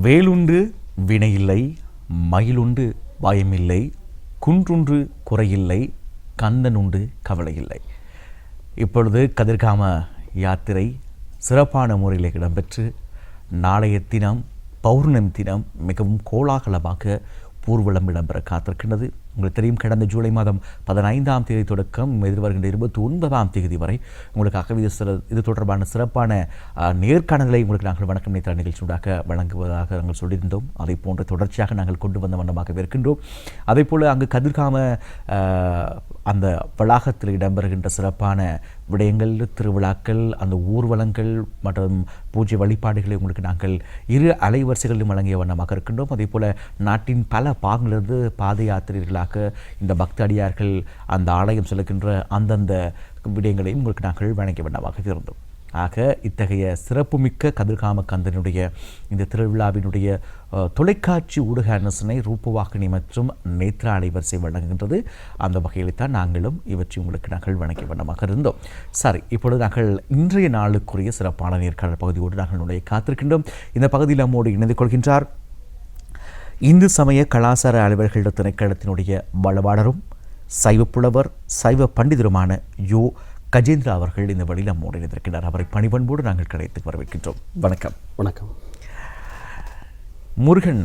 வேலுண்டு வினையில்லை, மயிலுண்டு பயமில்லை, குன்றுண்டு குறையில்லை, கந்தனுண்டு கவலையில்லை. இப்பொழுது கதிர்காம யாத்திரை சிறப்பான முறையில் இடம்பெற்று நாளைய தினம் பௌர்ணமி தினம் மிகவும் கோலாகலமாக ஊர்வலம் இடம்பெற காத்திருக்கின்றது. உங்களுக்கு தெரியும், கடந்த ஜூலை மாதம் 15ஆம் தேதி தொடக்கம் எதிர்வருகின்ற 29ஆம் தேதி வரை உங்களுக்காக இது தொடர்பான சிறப்பான நேர்காணல்களை உங்களுக்கு நாங்கள் வணக்கம் நேற்று நிகழ்ச்சியூடாக வழங்குவதாக நாங்கள் சொல்லியிருந்தோம். அதை போன்ற தொடர்ச்சியாக நாங்கள் கொண்டு வந்த வண்ணமாக இருக்கின்றோம். அதே போல் அங்கு கதிர்காம அந்த வளாகத்தில் இடம்பெறுகின்ற சிறப்பான விடயங்கள், திருவிழாக்கள், அந்த ஊர்வலங்கள் மற்றும் பூஜை வழிபாடுகளை உங்களுக்கு நாங்கள் இரு அலைவரிசைகளிலும் வழங்கிய வண்ணமாக இருக்கின்றோம். அதே போல் நாட்டின் பல பாகங்களிலிருந்து பாத யாத்திரைகளாக இந்த பக்தடியார்கள் அந்த ஆலயம் செல்கின்ற அந்தந்த விடயங்களையும் உங்களுக்கு நாங்கள் வழங்கிய வண்ணமாக இருந்தோம். ஆக இத்தகைய சிறப்புமிக்க கதிர்காம கந்தனுடைய இந்த திருவிழாவினுடைய தொலைக்காட்சி ஊடக அனுசனை ரூபவாகினி மற்றும் நேத்ரா அலைவரிசை வழங்குகின்றது. அந்த வகையில் தான் நாங்களும் இவற்றை உங்களுக்கு நாங்கள் வழங்கிய வண்ணமாக இருந்தோம். சரி, இப்பொழுது நாங்கள் இன்றைய நாளுக்குரிய சிறப்பான நேர்காணல் பகுதியோடு நாங்கள் உடைய காத்திருக்கின்றோம். இந்த பகுதியில் நம்மோடு இணைந்து கொள்கின்றார் இந்து சமய கலாச்சார அலுவலர்கள் திணைக்களத்தினுடைய வளவாளரும் சைவ புலவர் சைவ பண்டிதருமான யோ கஜேந்திரா அவர்கள் இந்த வழியில் நம்மோடு இணைந்திருக்கிறார். அவரை பணிபண்போடு நாங்கள் கிடைத்து வரவேற்கின்றோம். வணக்கம். வணக்கம். முருகன்,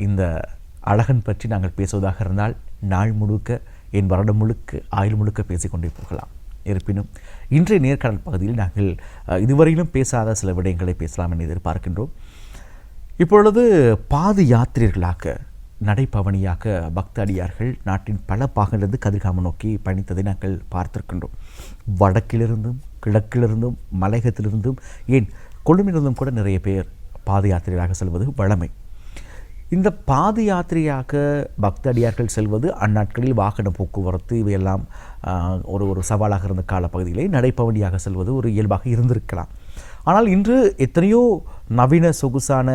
இந்த அழகன் பற்றி நாங்கள் பேசுவதாக இருந்தால் நாள் முழுக்க, என் வருடம் முழுக்க, ஆயுள் முழுக்க பேசிக்கொண்டே போகலாம். இருப்பினும் இன்றைய நேர்காணல் பகுதியில் நாங்கள் இதுவரையிலும் பேசாத சில விடயங்களை பேசலாம் என எதிர்பார்க்கின்றோம். இப்பொழுது பாத யாத்திரைகளாக நடைபவனியாக பக்தடியார்கள் நாட்டின் பல பாகங்களிலிருந்து கதிர்காமம் நோக்கி பயணித்ததை நாங்கள் பார்த்திருக்கின்றோம். வடக்கிலிருந்தும் கிழக்கிலிருந்தும் மலையகத்திலிருந்தும் ஏன் கொழும்பிலிருந்தும் கூட நிறைய பேர் பாத யாத்திரையாக செல்வது வழமை. இந்த பாத யாத்திரையாக பக்தடியார்கள் செல்வது அந்நாட்களில் வாகன போக்குவரத்து இவையெல்லாம் ஒரு சவாலாக இருந்த காலப்பகுதியிலே நடைபவனியாக செல்வது ஒரு இயல்பாக இருந்திருக்கலாம். ஆனால் இன்று எத்தனையோ நவீன சொகுசான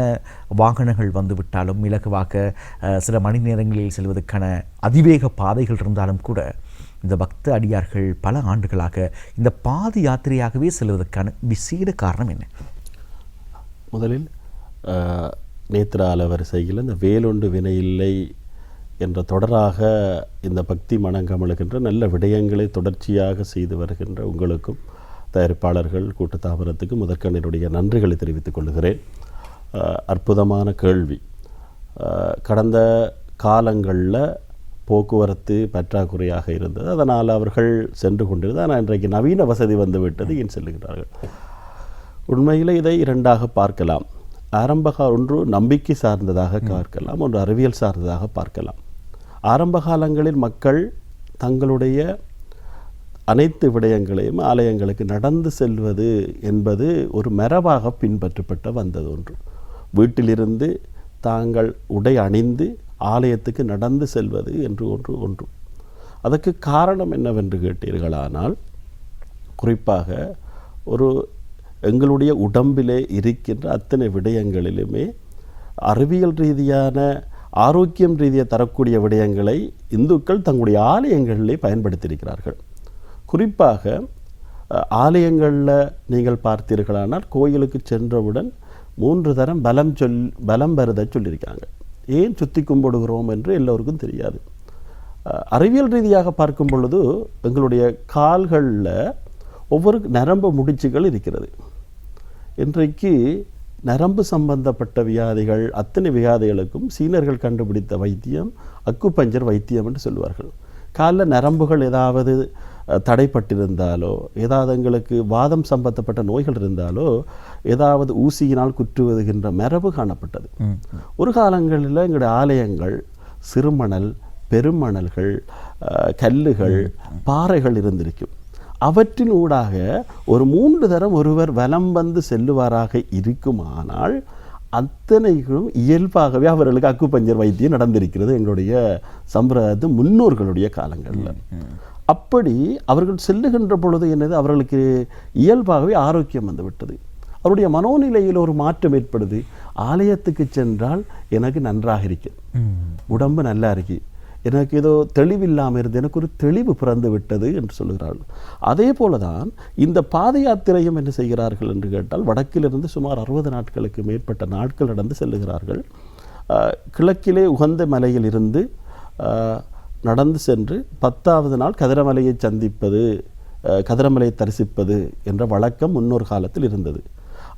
வாகனங்கள் வந்துவிட்டாலும், இலகுவாக சில மணி நேரங்களில் செல்வதற்கான அதிவேக பாதைகள் இருந்தாலும் கூட இந்த பக்த அடியார்கள் பல ஆண்டுகளாக இந்த பாத யாத்திரையாகவே செல்வதற்கான விசேட காரணம் என்ன? முதலில் நேத்ரா அலவரிசையில் இந்த வேலுண்டு வினையில்லை என்ற தொடராக இந்த பக்தி மனங்கமழுகின்ற நல்ல விடயங்களை தொடர்ச்சியாக செய்து வருகின்ற உங்களுக்கும் தயாரிப்பாளர்கள் கூட்டத்தாபனத்துக்கு முதற்கண்ணினுடைய நன்றிகளை தெரிவித்துக் கொள்கிறேன். அற்புதமான கேள்வி. கடந்த காலங்களில் போக்குவரத்து பற்றாக்குறையாக இருந்தது, அதனால் அவர்கள் சென்று கொண்டிருந்தது. ஆனால் இன்றைக்கு நவீன வசதி வந்துவிட்டது, ஏன் செல்லுகிறார்கள்? உண்மையில் இதை இரண்டாக பார்க்கலாம். ஒன்று நம்பிக்கை சார்ந்ததாக பார்க்கலாம், ஒன்று அறிவியல் சார்ந்ததாக பார்க்கலாம். ஆரம்ப காலங்களில் மக்கள் தங்களுடைய அனைத்து விடயங்களையும் ஆலயங்களுக்கு நடந்து செல்வது என்பது ஒரு மரபாக பின்பற்றப்பட்ட வந்தது ஒன்று. வீட்டிலிருந்து தாங்கள் உடை அணிந்து ஆலயத்துக்கு நடந்து செல்வது என்று ஒன்று. அதற்கு காரணம் என்னவென்று கேட்டீர்களானால், குறிப்பாக எங்களுடைய உடம்பிலே இருக்கின்ற அத்தனை விடயங்களிலுமே அறிவியல் ரீதியான ஆரோக்கியம் ரீதியாக தரக்கூடிய விடயங்களை இந்துக்கள் தங்களுடைய ஆலயங்களிலே பயன்படுத்தியிருக்கிறார்கள். குறிப்பாக ஆலயங்களில் நீங்கள் பார்த்தீர்களானால் கோயிலுக்கு சென்றவுடன் 3 தரம் பலம் வருத சொல்லியிருக்காங்க. ஏன் சுற்றி கும்பிடுகிறோம் என்று எல்லோருக்கும் தெரியாது. அறிவியல் ரீதியாக பார்க்கும் பொழுது எங்களுடைய கால்களில் ஒவ்வொரு நரம்பு முடிச்சுகள் இருக்கிறது. இன்றைக்கு நரம்பு சம்பந்தப்பட்ட வியாதிகள், அத்தனை வியாதிகளுக்கும் சீனர்கள் கண்டுபிடித்த வைத்தியம் அக்குபஞ்சர் வைத்தியம் என்று சொல்வார்கள். காலில் நரம்புகள் ஏதாவது தடைப்பட்டிருந்தாலோ, ஏதாவது எங்களுக்கு வாதம் சம்பந்தப்பட்ட நோய்கள் இருந்தாலோ, ஏதாவது ஊசியினால் குற்றுவதுகின்ற மரபு காணப்பட்டது. ஒரு காலங்களில் எங்களுடைய ஆலயங்கள் சிறுமணல், பெருமணல்கள், கல்லுகள், பாறைகள் இருந்திருக்கும். அவற்றின் ஊடாக ஒரு 3 தரம் ஒருவர் வலம் வந்து செல்லுவாராக இருக்குமானால் அத்தனைகளும் இயல்பாகவே அவர்களுக்கு அக்குபஞ்சர் வைத்தியம் நடந்திருக்கிறது எங்களுடைய சம்பிரதாயத்து முன்னோர்களுடைய காலங்களில். அப்படி அவர்கள் செல்லுகின்ற பொழுது என்னது, அவர்களுக்கு இயல்பாகவே ஆரோக்கியம் வந்துவிட்டது. அவருடைய மனோநிலையில் ஒரு மாற்றம் ஏற்படுது. ஆலயத்துக்கு சென்றால் எனக்கு நன்றாக இருக்கு, உடம்பு நல்லா இருக்கு, எனக்கு ஏதோ தெளிவில்லாமல் இருந்து எனக்கு ஒரு தெளிவு பிறந்து விட்டது என்று சொல்லுகிறார்கள். அதே போல தான் இந்த பாத யாத்திரையும் என்ன செய்கிறார்கள் என்று கேட்டால், வடக்கிலிருந்து சுமார் 60 நாட்களுக்கு மேற்பட்ட நாட்கள் நடந்து செல்லுகிறார்கள். கிழக்கிலே உகந்த மலையில் இருந்து நடந்து சென்று 10வது நாள் கதிரமலையை சந்திப்பது, கதிரமலையை தரிசிப்பது என்ற வழக்கம் முன்னொரு காலத்தில் இருந்தது.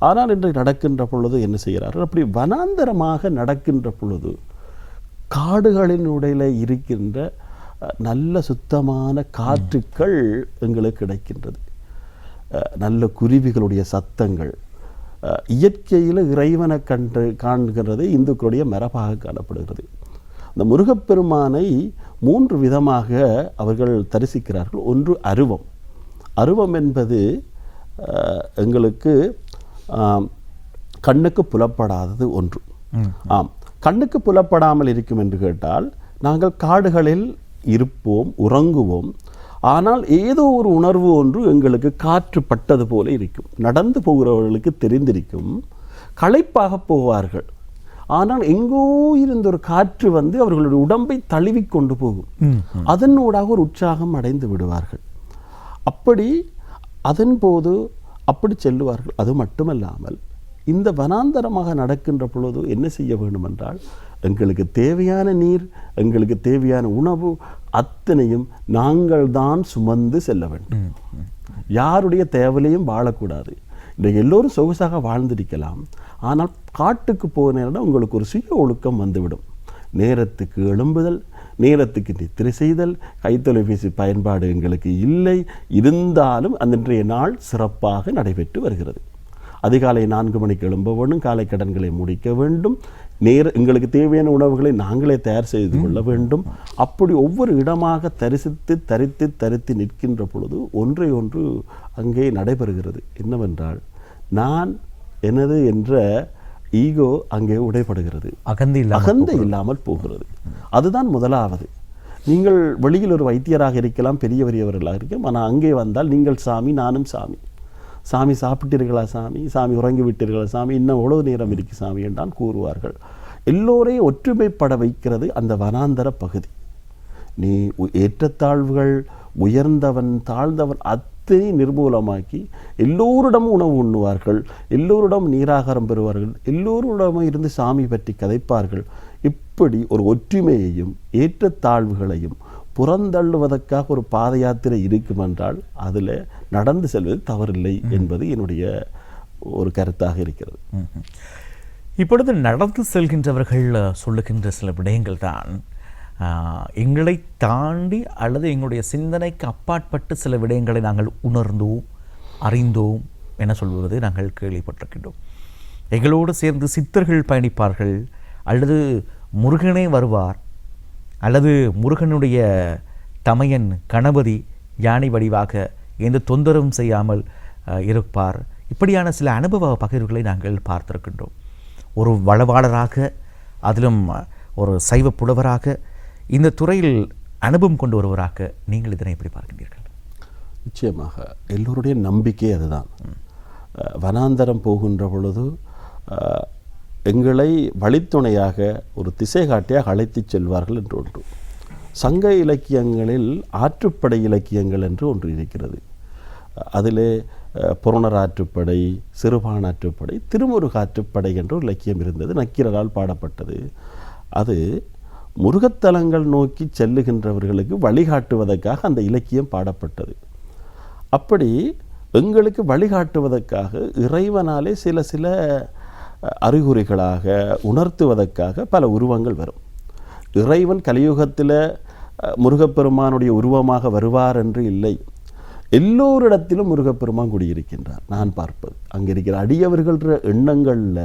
ஆனால் இன்று நடக்கின்ற பொழுது என்ன செய்கிறார்கள், அப்படி வனாந்தரமாக நடக்கின்ற பொழுது காடுகளினுடைய இருக்கின்ற நல்ல சுத்தமான காற்றுக்கள் எங்களுக்கு கிடைக்கின்றது. நல்ல குருவிகளுடைய சத்தங்கள், இயற்கையில் இறைவனை காண்கிறது இந்துக்களுடைய மரபாக காணப்படுகிறது. இந்த முருகப்பெருமானை 3 விதமாக அவர்கள் தரிசிக்கிறார்கள். ஒன்று அருவம். அருவம் என்பது எங்களுக்கு கண்ணுக்கு புலப்படாதது ஒன்று. ஆம், கண்ணுக்கு புலப்படாமல் இருக்கும் என்று கேட்டால், நாங்கள் காடுகளில் இருப்போம், உறங்குவோம். ஆனால் ஏதோ ஒரு உணர்வு ஒன்று எங்களுக்கு காற்று பட்டது போல இருக்கும். நடந்து போகிறவர்களுக்கு தெரிந்திருக்கும், களைப்பாக போவார்கள். ஆனால் எங்கோ இருந்த ஒரு காற்று வந்து அவர்களுடைய உடம்பை தழுவி கொண்டு போகும். அதனூடாக ஒரு உற்சாகம் அடைந்து விடுவார்கள். அப்படி அதன் போது அப்படி செல்லுவார்கள். அது மட்டுமல்லாமல் இந்த வனாந்தரமாக நடக்கின்ற பொழுது என்ன செய்ய வேண்டும் என்றால், எங்களுக்கு தேவையான நீர், எங்களுக்கு தேவையான உணவு அத்தனையும் நாங்கள் தான் சுமந்து செல்ல வேண்டும். யாருடைய தேவையிலையும் வாழக்கூடாது. இன்றைக்கு எல்லோரும் சொகுசாக வாழ்ந்திருக்கலாம். ஆனால் காட்டுக்கு போக நேரம் உங்களுக்கு ஒரு சுய ஒழுக்கம் வந்துவிடும். நேரத்துக்கு எழும்புதல், நேரத்துக்கு நித்திரை செய்தல், கைத்தொலைபேசி பயன்பாடு எங்களுக்கு இல்லை. இருந்தாலும் அன்றைய நாள் சிறப்பாக நடைபெற்று வருகிறது. அதிகாலை 4 மணிக்கு எழும்ப வேண்டும், காலை கடன்களை முடிக்க வேண்டும், எங்களுக்கு தேவையான உணவுகளை நாங்களே தயார் செய்து கொள்ள வேண்டும். அப்படி ஒவ்வொரு இடமாக தரித்து நிற்கின்ற பொழுது ஒன்றை ஒன்று அங்கே நடைபெறுகிறது. என்னவென்றால், நான் எனது என்ற ஈகோ அங்கே உடைபடுகிறது, அகந்தை இல்லாமல் போகிறது. அதுதான் முதலாவது. நீங்கள் வெளியில் ஒரு வைத்தியராக இருக்கலாம், பெரியவர்களாக இருக்கலாம். ஆனால் அங்கே வந்தால் நீங்கள் சாமி, நானும் சாமி. சாமி சாப்பிட்டீர்களா சாமி, சாமி உறங்கி விட்டீர்களா சாமி, இன்னும் எவ்வளவு நேரம் இருக்கு சாமி என்றான் கூறுவார்கள். எல்லோரையும் ஒற்றுமைப்பட வைக்கிறது அந்த வனாந்தர பகுதி. நீ ஏற்றத்தாழ்வுகள், உயர்ந்தவன் தாழ்ந்தவன் அத்தனை நிர்மூலமாக்கி எல்லோரிடமும் உணவு உண்ணுவார்கள், எல்லோரிடம் நீராகாரம் பெறுவார்கள், எல்லோரிடமும் இருந்து சாமி பற்றி கதைப்பார்கள். இப்படி ஒரு ஒற்றுமையையும் ஏற்றத்தாழ்வுகளையும் புறந்தள்ளுவதற்காக ஒரு பாத யாத்திரை இருக்கும் என்றால் அதில் நடந்து செல்வது தவறில்லை என்பது என்னுடைய ஒரு கருத்தாக இருக்கிறது. இப்பொழுது நடந்து செல்கின்றவர்கள் சொல்லுகின்ற சில விடயங்கள் தான் எங்களை தாண்டி அல்லது எங்களுடைய சிந்தனைக்கு அப்பாற்பட்டு சில விடயங்களை நாங்கள் உணர்ந்தோம், அறிந்தோம் என சொல்வது நாங்கள் கேள்விப்பட்டிருக்கின்றோம். எங்களோடு சேர்ந்து சித்தர்கள் பயணிப்பார்கள், அல்லது முருகனே வருவார், அல்லது முருகனுடைய தமையன் கணபதி யானை வடிவாக எந்த தொந்தரவும் செய்யாமல் இருப்பார். இப்படியான சில அனுபவ பகிர்வுகளை நாங்கள் பார்த்திருக்கின்றோம். ஒரு வளவாளராக, அதிலும் ஒரு சைவ புலவராக, இந்த துறையில் அனுபவம் கொண்டு வருவராக நீங்கள் இதனை எப்படி பார்க்கின்றீர்கள்? நிச்சயமாக எல்லோருடைய நம்பிக்கை அதுதான். வனாந்தரம் போகின்ற பொழுது எங்களை வழித்துணையாக ஒரு திசை காட்டியாக அழைத்து செல்வார்கள் என்று ஒன்று. சங்க இலக்கியங்களில் ஆற்றுப்படை இலக்கியங்கள் என்று ஒன்று இருக்கிறது. அதிலே புறணர் ஆற்றுப்படை, சிறுபான் ஆற்றுப்படை, திருமுருகாற்றுப்படை என்ற ஒரு இலக்கியம் இருந்தது, நக்கீரரால் பாடப்பட்டது. அது முருகத்தலங்கள் நோக்கி செல்லுகின்றவர்களுக்கு வழிகாட்டுவதற்காக அந்த இலக்கியம் பாடப்பட்டது. அப்படி எங்களுக்கு வழிகாட்டுவதற்காக இறைவனாலே சில அறிகுறிகளாக உணர்த்துவதற்காக பல உருவங்கள் வரும். இறைவன் கலியுகத்தில் முருகப்பெருமானுடைய உருவமாக வருவார் என்று இல்லை. எல்லோரிடத்திலும் முருகப்பெருமான் குடியிருக்கின்றார். நான் பார்ப்பது அங்கே இருக்கிற அடியவர்கள் எண்ணங்களில்,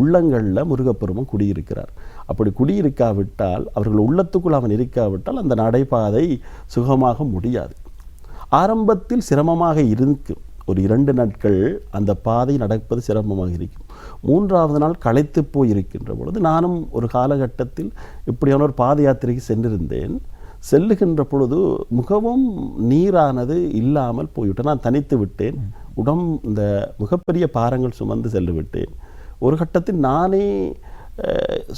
உள்ளங்களில் முருகப்பெருமான் குடியிருக்கிறார். அப்படி குடியிருக்காவிட்டால், அவர்கள் உள்ளத்துக்குள் அவன் இருக்காவிட்டால் அந்த நடைபாதை சுகமாக முடியாது. ஆரம்பத்தில் சிரமமாக இருக்கும். ஒரு 2 நாட்கள் அந்த பாதை நடப்பது சிரமமாக இருக்கும். 3வது நாள் களைத்து போய் இருக்கின்ற பொழுது, நானும் ஒரு காலகட்டத்தில் இப்படியான ஒரு பாத யாத்திரைக்கு சென்றிருந்தேன். செல்லுகின்ற பொழுது மிகவும் நீரானது இல்லாமல் போய்விட்டேன். நான் தனித்து விட்டேன். இந்த மிகப்பெரிய பாரங்கள் சுமந்து செல்லு விட்டேன். ஒரு கட்டத்தில் நானே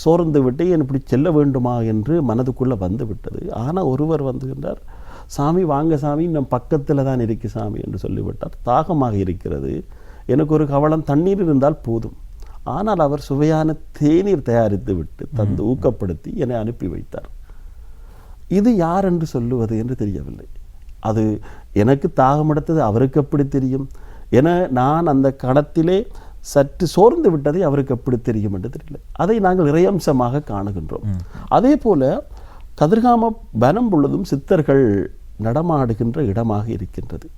சோர்ந்து விட்டு ஏன் இப்படி செல்ல வேண்டுமா என்று மனதுக்குள்ளே வந்து விட்டது. ஆனால் ஒருவர் வந்துகின்றார், சாமி வாங்க சாமி, நம் பக்கத்தில் தான் இருக்கு சாமி என்று சொல்லிவிட்டார். தாகமாக இருக்கிறது, எனக்கு ஒரு கவளம் தண்ணீர் இருந்தால் போதும். ஆனால் அவர் சுவையான தேநீர் தயாரித்து விட்டு தந்து ஊக்கப்படுத்தி என்னை அனுப்பி வைத்தார். இது யார் என்று சொல்லுவது என்று தெரியவில்லை. அது எனக்கு தாகம் எடுத்தது அவருக்கு எப்படி தெரியும் என நான் அந்த கணத்திலே சற்று சோர்ந்து விட்டதை அவருக்கு எப்படி தெரியும் என்று தெரியல. அதை நாங்கள் இறையம்சமாக காணுகின்றோம். அதே போல கதிர்காம வனம் பொழுதும் சித்தர்கள் நடமாடுகின்ற இடமாக இருக்கின்றது.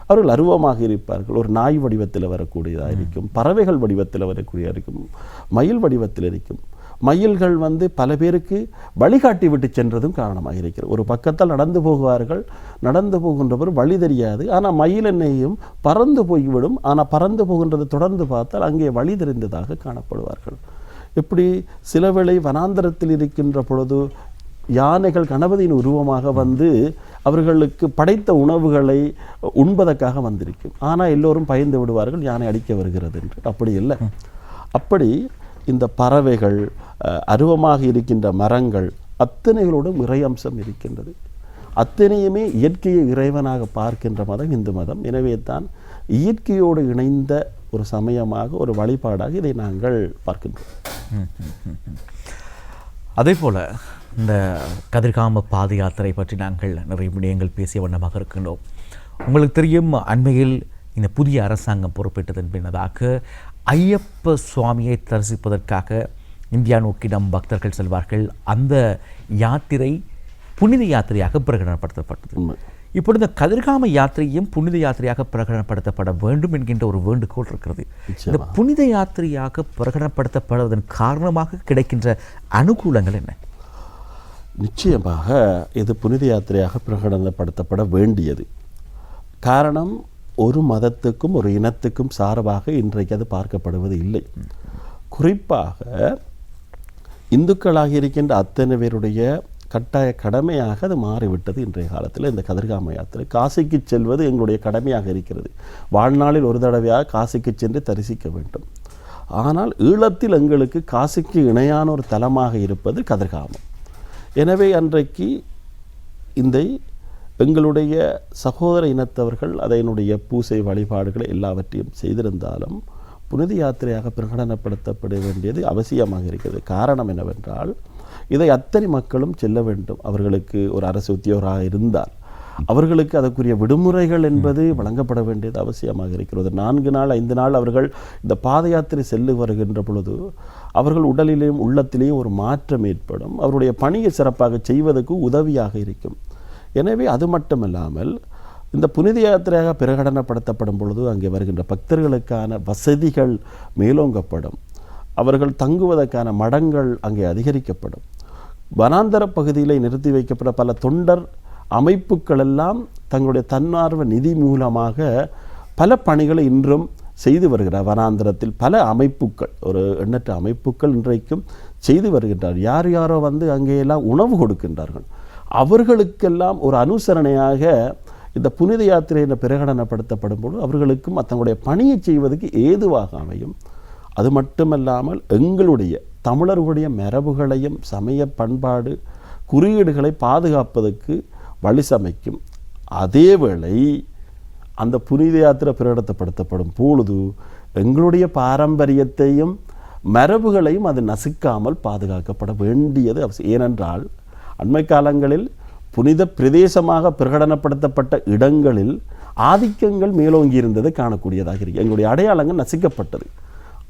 அவர்கள் அருவமாக இருப்பார்கள். ஒரு நாய் வடிவத்தில் வரக்கூடியதாக இருக்கும், பறவைகள் வடிவத்தில் வரக்கூடியதாக இருக்கும், மயில் வடிவத்தில் இருக்கும். மயில்கள் பல பேருக்கு வழிகாட்டி விட்டு சென்றதும் காரணமாக இருக்கிறது. ஒரு பக்கத்தால் நடந்து போகுவார்கள், நடந்து போகின்றவர் வழி தெரியாது, ஆனால் மயில் என்னையும் பறந்து போய்விடும். ஆனால் பறந்து போகின்றது தொடர்ந்து பார்த்தால் அங்கே வழி தெரிந்ததாக காணப்படுவார்கள். இப்படி சில வேளை வனாந்தரத்தில் இருக்கின்ற பொழுது யானைகள் கணபதியின் உருவமாக அவர்களுக்கு படைத்த உணவுகளை உண்பதற்காக வந்திருக்கும். ஆனால் எல்லோரும் பயந்து விடுவார்கள், யானை அடிக்க வருகிறது என்று. அப்படி இல்லை. அப்படி இந்த பறவைகள், அருவமாக இருக்கின்ற மரங்கள் அத்தனைகளோடும் இறையம்சம் இருக்கின்றது. அத்தனையுமே இயற்கையை இறைவனாக பார்க்கின்ற மதம் இந்து மதம். எனவே தான் இயற்கையோடு இணைந்த ஒரு சமயமாக, ஒரு வழிபாடாக இதை நாங்கள் பார்க்கின்றோம். அதே போல் இந்த கதிர்காம பாத யாத்திரை பற்றி நாங்கள் நிறைய விடயங்கள் பேசிய வண்ணமாக இருக்கின்றோம். உங்களுக்கு தெரியும், அண்மையில் இந்த புதிய அரசாங்கம் பொறுப்பேற்றதன் பின்னதாக ஐயப்ப சுவாமியை தரிசிப்பதற்காக இந்தியா நோக்கி நம் பக்தர்கள் செல்வார்கள். அந்த யாத்திரை புனித யாத்திரையாக பிரகடனப்படுத்தப்பட்டது. இப்பொழுது இந்த கதிர்காம யாத்திரையும் புனித யாத்திரையாக பிரகடனப்படுத்தப்பட வேண்டும் என்கின்ற ஒரு வேண்டுகோள் இருக்கிறது. இந்த புனித யாத்திரையாக பிரகடனப்படுத்தப்படுவதன் காரணமாக கிடைக்கின்ற அனுகூலங்கள் என்ன? நிச்சயமாக இது புனித யாத்திரையாக பிரகடனப்படுத்தப்பட வேண்டியது. காரணம், ஒரு மதத்துக்கும் ஒரு இனத்துக்கும் சார்பாக இன்றைக்கு அது பார்க்கப்படுவது இல்லை. குறிப்பாக இந்துக்களாக இருக்கின்ற அத்தனை பேருடைய கட்டாய கடமையாக அது மாறிவிட்டது. இன்றைய காலத்தில் இந்த கதிர்காம யாத்திரை, காசிக்கு செல்வது எங்களுடைய கடமையாக இருக்கிறது. வாழ்நாளில் ஒரு தடவையாக காசிக்கு சென்று தரிசிக்க வேண்டும். ஆனால் ஈழத்தில் எங்களுக்கு காசிக்கு இணையான ஒரு தலமாக இருப்பது கதிர்காமம். எனவே அன்றைக்கு இந்த எங்களுடைய சகோதர இனத்தவர்கள் அதனுடைய பூசை வழிபாடுகளை எல்லாவற்றையும் செய்திருந்தாலும் புனித யாத்திரையாக பிரகடனப்படுத்தப்பட வேண்டியது அவசியமாக இருக்கிறது. காரணம் என்னவென்றால், இதை அத்தனை மக்களும் செல்ல வேண்டும். அவர்களுக்கு ஒரு அரசு உத்தியோகராக இருந்தால் அவர்களுக்கு அதற்குரிய விடுமுறைகள் என்பது வழங்கப்பட வேண்டியது அவசியமாக இருக்கிறது. 4 நாள் 5 நாள் அவர்கள் இந்த பாத யாத்திரை செல்லு வருகின்ற பொழுது அவர்கள் உடலிலேயும் உள்ளத்திலேயும் ஒரு மாற்றம் ஏற்படும். அவருடைய பணியை சிறப்பாக செய்வதற்கு உதவியாக இருக்கும். எனவே அது மட்டுமல்லாமல் இந்த புனித யாத்திரையாக பிரகடனப்படுத்தப்படும் பொழுது அங்கே வருகின்ற பக்தர்களுக்கான வசதிகள் மேலோங்கப்படும். அவர்கள் தங்குவதற்கான மடங்கள் அங்கே அதிகரிக்கப்படும். வனாந்தர பகுதியில் நிறுத்தி வைக்கப்பட்ட பல தொண்டர் அமைப்புகள் எல்லாம் தங்களுடைய தன்னார்வ நிதி மூலமாக பல பணிகளை இன்றும் செய்து வருகிறார். வனாந்தரத்தில் பல அமைப்புகள், ஒரு எண்ணற்ற அமைப்புகள் இன்றைக்கும் செய்து வருகின்றார். யார் யாரோ அங்கேயெல்லாம் உணவு கொடுக்கின்றார்கள். அவர்களுக்கெல்லாம் ஒரு அனுசரணையாக இந்த புனித யாத்திரை என்ற பிரகடனப்படுத்தப்படும் பொழுது அவர்களுக்கும் தங்களுடைய பணியை செய்வதற்கு ஏதுவாக அமையும். அது மட்டுமல்லாமல் எங்களுடைய தமிழர்களுடைய மரபுகளையும் சமய பண்பாடு குறியீடுகளை பாதுகாப்பதற்கு வழி சமைக்கும். அதேவேளை அந்த புனித யாத்திரை பிரகடனப்படுத்தப்படும் பொழுது எங்களுடைய பாரம்பரியத்தையும் மரபுகளையும் அது நசுக்காமல் பாதுகாக்கப்பட வேண்டியது அவசியம். ஏனென்றால் அண்மை காலங்களில் புனித பிரதேசமாக பிரகடனப்படுத்தப்பட்ட இடங்களில் ஆதிக்கங்கள் மேலோங்கி இருந்ததை காணக்கூடியதாக இருக்கு. எங்களுடைய அடையாளங்கள் நசுக்கப்பட்டது.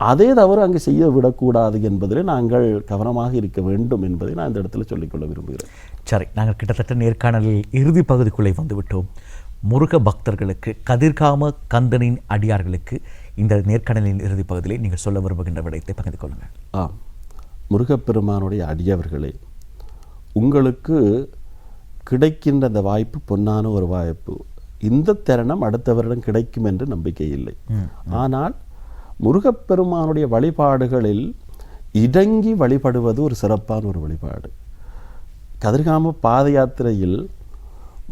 அதே தவறு அங்கு செய்ய விடக்கூடாது என்பதில் நாங்கள் கவனமாக இருக்க வேண்டும் என்பதை நான் இந்த இடத்துல சொல்லிக்கொள்ள விரும்புகிறேன். சரி, நாங்கள் கிட்டத்தட்ட நேர்காணலில் இறுதி பகுதிக்குள்ளே வந்துவிட்டோம். முருக பக்தர்களுக்கு, கதிர்காம கந்தனின் அடியார்களுக்கு இந்த நேர்காணலின் இறுதி பகுதியிலே நீங்கள் சொல்ல விரும்புகின்ற விடயத்தை பகிர்ந்து கொள்ளுங்கள். முருகப்பெருமானுடைய அடியவர்களே, உங்களுக்கு கிடைக்கின்ற அந்த வாய்ப்பு பொன்னான ஒரு வாய்ப்பு. இந்த தருணம் அடுத்த வருடம் கிடைக்கும் என்று நம்பிக்கை இல்லை. ஆனால் முருகப்பெருமானுடைய வழிபாடுகளில் இடங்கி வழிபடுவது ஒரு சிறப்பான ஒரு வழிபாடு. கதிர்காம பாத யாத்திரையில்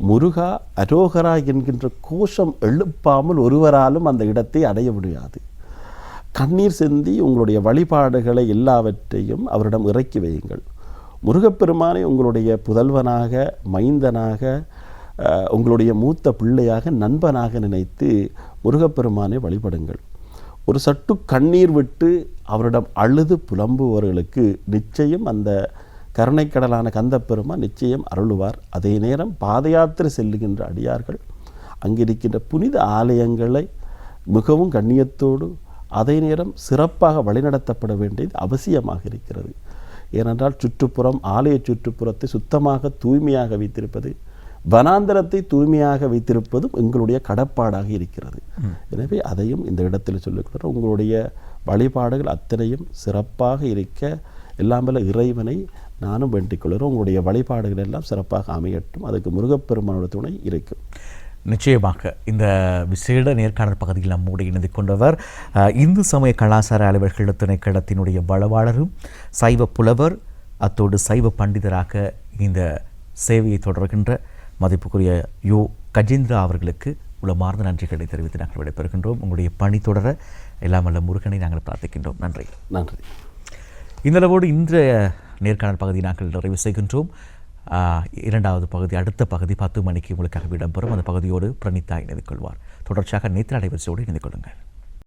முருகா அரோகரா என்கின்ற கோஷம் எழுப்பாமல் ஒருவராலும் அந்த இடத்தை அடைய முடியாது. கண்ணீர் சிந்தி உங்களுடைய வழிபாடுகளை எல்லாவற்றையும் அவரிடம் இறக்கி வையுங்கள். முருகப்பெருமானை உங்களுடைய புதல்வனாக, மைந்தனாக, உங்களுடைய மூத்த பிள்ளையாக, நண்பனாக நினைத்து முருகப்பெருமானை வழிபடுங்கள். ஒரு சட்டு கண்ணீர் விட்டு அவரிடம் அழுது புலம்புவர்களுக்கு நிச்சயம் அந்த கருணைக்கடலான கந்தப்பெருமான் நிச்சயம் அருளுவார். அதே நேரம் பாத யாத்திரை செல்லுகின்ற அடியார்கள் அங்கிருக்கின்ற புனித ஆலயங்களை மிகவும் கண்ணியத்தோடு அதே நேரம் சிறப்பாக வழிநடத்தப்பட வேண்டியது அவசியமாக இருக்கிறது. ஏனென்றால் சுற்றுப்புறம், ஆலய சுற்றுப்புறத்தை சுத்தமாக தூய்மையாக வைத்திருப்பது, வனாந்தரத்தை தூய்மையாக வைத்திருப்பதும் எங்களுடைய கடப்பாடாக இருக்கிறது. எனவே அதையும் இந்த இடத்தில் சொல்லிக்கொள்கிறோம். உங்களுடைய வழிபாடுகள் அத்தனையும் சிறப்பாக இருக்க எல்லாம் வல்ல இறைவனை நானும் வேண்டிக் கொள்கிறோம். உங்களுடைய வழிபாடுகள் எல்லாம் சிறப்பாக அமையட்டும். அதுக்கு முருகப்பெருமானோட துணை இருக்கும். நிச்சயமாக இந்த விசேட நேர்காணல் பகுதியில் நம்மோடு இணைந்து கொண்டவர் இந்து சமய கலாச்சார அலுவலர்கள் திணைக்களத்தினுடைய வளவாளரும் சைவ புலவர், அத்தோடு சைவ பண்டிதராக இந்த சேவையை தொடர்கின்ற மதிப்புக்குரிய யோ கஜேந்திரா அவர்களுக்கு உளமார்ந்த நன்றிகளை தெரிவித்து நாங்கள் விடைபெறுகின்றோம். உங்களுடைய பணி தொடர எல்லாம் வல்ல முருகனை நாங்கள் பிரார்த்திக்கின்றோம். நன்றி. நன்றி. இந்தளவோடு இன்றைய நேர்காணல் பகுதி நாங்கள் நிறைவு செய்கின்றோம். இரண்டாவது பகுதி, அடுத்த பகுதி 10 மணிக்கு உங்களுக்காக இடம்பெறும். அந்த பகுதியோடு பிரணிதா இணைந்து கொள்வார். தொடர்ச்சியாக நேற்று அலைவரிசையோடு இணைந்து கொள்ளுங்கள்.